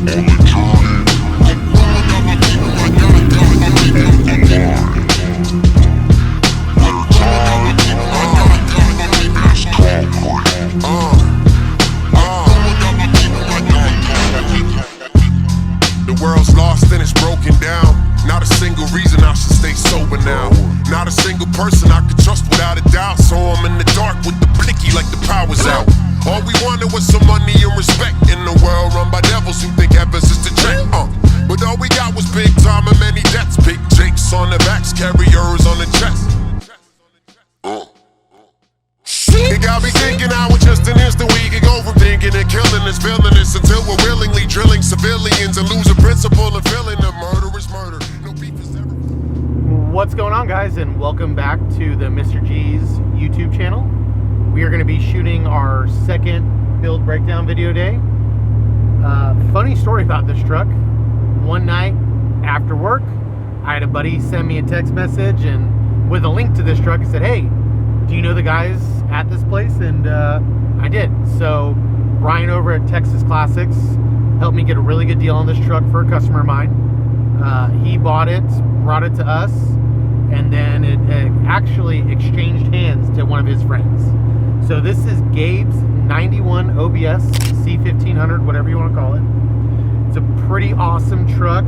The world's lost and it's broken down. Not a single reason I should stay sober now. Not a single person I could trust without a doubt. So I'm in the dark with the blicky like the power's out. All we wanted was some money and respect in the world run by devils who think heaven's just a trick. But all we got was big time and many debts. Big jakes on the backs, carriers on the chest. It got me thinking how in just an instant we could go from thinking and killing this villainous until we're willingly drilling civilians and losing principle and feeling the murder is murder. No beef is ever. What's going on, guys, and welcome back to the Mr. G's YouTube channel. We are going to be shooting our second build breakdown video day. Funny story about this truck. One night after work, I had a buddy send me a text message and with a link to this truck. He said, "Hey, do you know the guys at this place?" And I did. So Brian over at Texas Classics helped me get a really good deal on this truck for a customer of mine. He bought it, brought it to us, and then it actually exchanged hands to one of his friends. So this is Gabe's 91 OBS C1500, whatever you want to call it. It's a pretty awesome truck.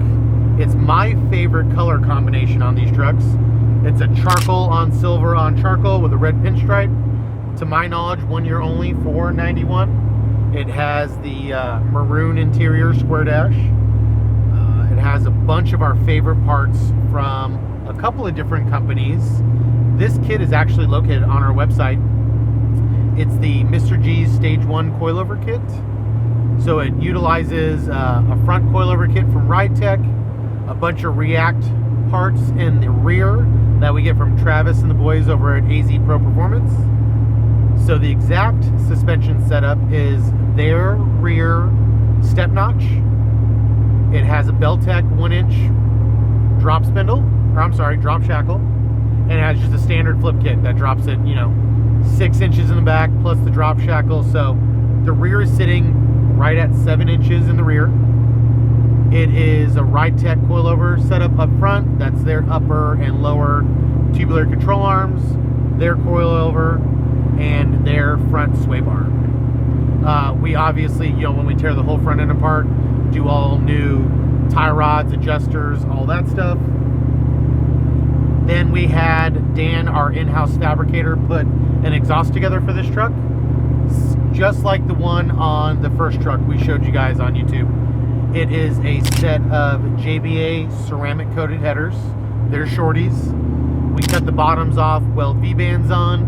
It's my favorite color combination on these trucks. It's a charcoal on silver on charcoal with a red pinstripe. To my knowledge, 1 year only for 91. It has the maroon interior square dash. It has a bunch of our favorite parts from a couple of different companies. This kit is actually located on our website. It's the Mr. G's Stage 1 coilover kit. So it utilizes a front coilover kit from Ride Tech, a bunch of React parts in the rear that we get from Travis and the boys over at AZ Pro Performance. So the exact suspension setup is their rear step notch. It has a Beltec 1-inch drop spindle, drop shackle, and it has just a standard flip kit that drops it, 6 inches in the back plus the drop shackle. So the rear is sitting right at 7 inches in the rear. It is a Ride Tech coilover setup up front. That's their upper and lower tubular control arms, their coilover, and their front sway bar. We obviously, when we tear the whole front end apart, do all new tie rods, adjusters, all that stuff. Then we had Dan, our in-house fabricator, put an exhaust together for this truck, just like the one on the first truck we showed you guys on YouTube. It is a set of JBA ceramic coated headers. They're shorties. We cut the bottoms off, weld V-bands on.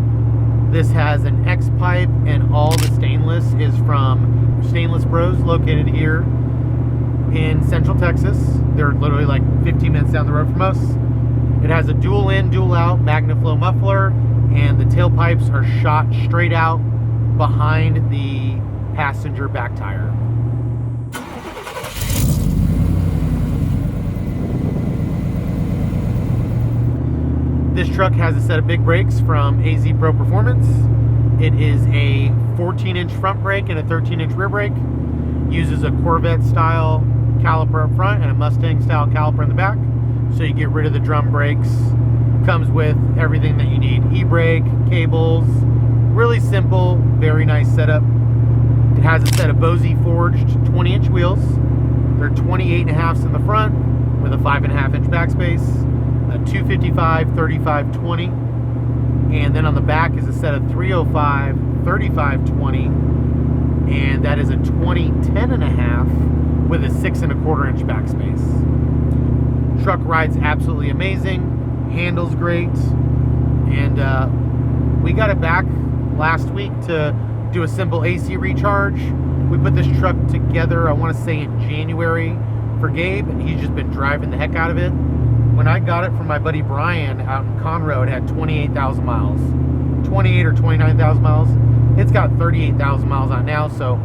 This has an X pipe, and all the stainless is from Stainless Bros, located here in Central Texas. They're literally like 15 minutes down the road from us. It has a dual in, dual out MagnaFlow muffler, and the tailpipes are shot straight out behind the passenger back tire. This truck has a set of big brakes from AZ Pro Performance. It is a 14-inch front brake and a 13-inch rear brake. Uses a Corvette style caliper up front and a Mustang style caliper in the back. So you get rid of the drum brakes. Comes with everything that you need. E-brake, cables. Really simple, very nice setup. It has a set of Bose forged 20-inch wheels. They're 28.5s in the front with a 5.5-inch backspace. A 255 35/20, and then on the back is a set of 305 35/20, and that is a 2010.5 with a 6 1/4 inch backspace. Truck rides absolutely amazing, handles great, and we got it back last week to do a simple AC recharge. We put this truck together, I want to say in January for Gabe, and he's just been driving the heck out of it. When I got it from my buddy Brian out in Conroe, it had 28,000 miles. 28 or 29,000 miles. It's got 38,000 miles on now, so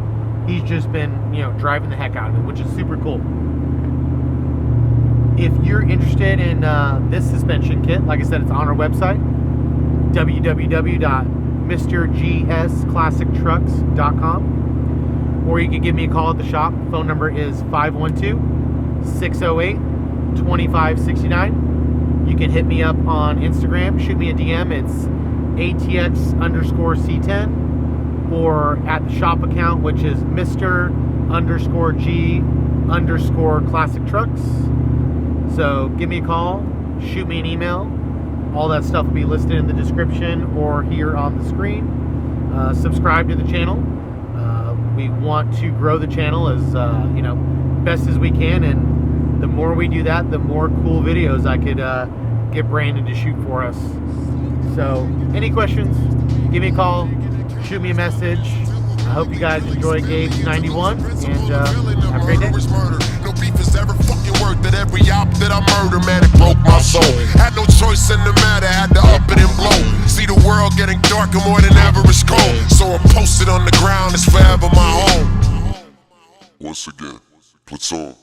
he's just been, driving the heck out of it, which is super cool. If you're interested in this suspension kit, like I said, it's on our website, www.mrgsclassictrucks.com, or or you can give me a call at the shop. Phone number is 512-608-2569. You can hit me up on Instagram, shoot me a DM. It's ATX_C10, or at the shop account, which is Mr_G_Classic Trucks. So give me a call, shoot me an email. All that stuff will be listed in the description or here on the screen. Subscribe to the channel. We want to grow the channel as best as we can, and the more we do that, the more cool videos I could get Brandon to shoot for us. So any questions, give me a call, shoot me a message. I hope you guys enjoy Gabe's 91, and have a great day. No beef is ever fucking worth it. Every op that I murder, man, it broke my soul. Had no choice in the matter, had to up it and blow. See the world getting darker more than ever, it's cold. So I'm posted on the ground, it's forever my home. Once again, platoon.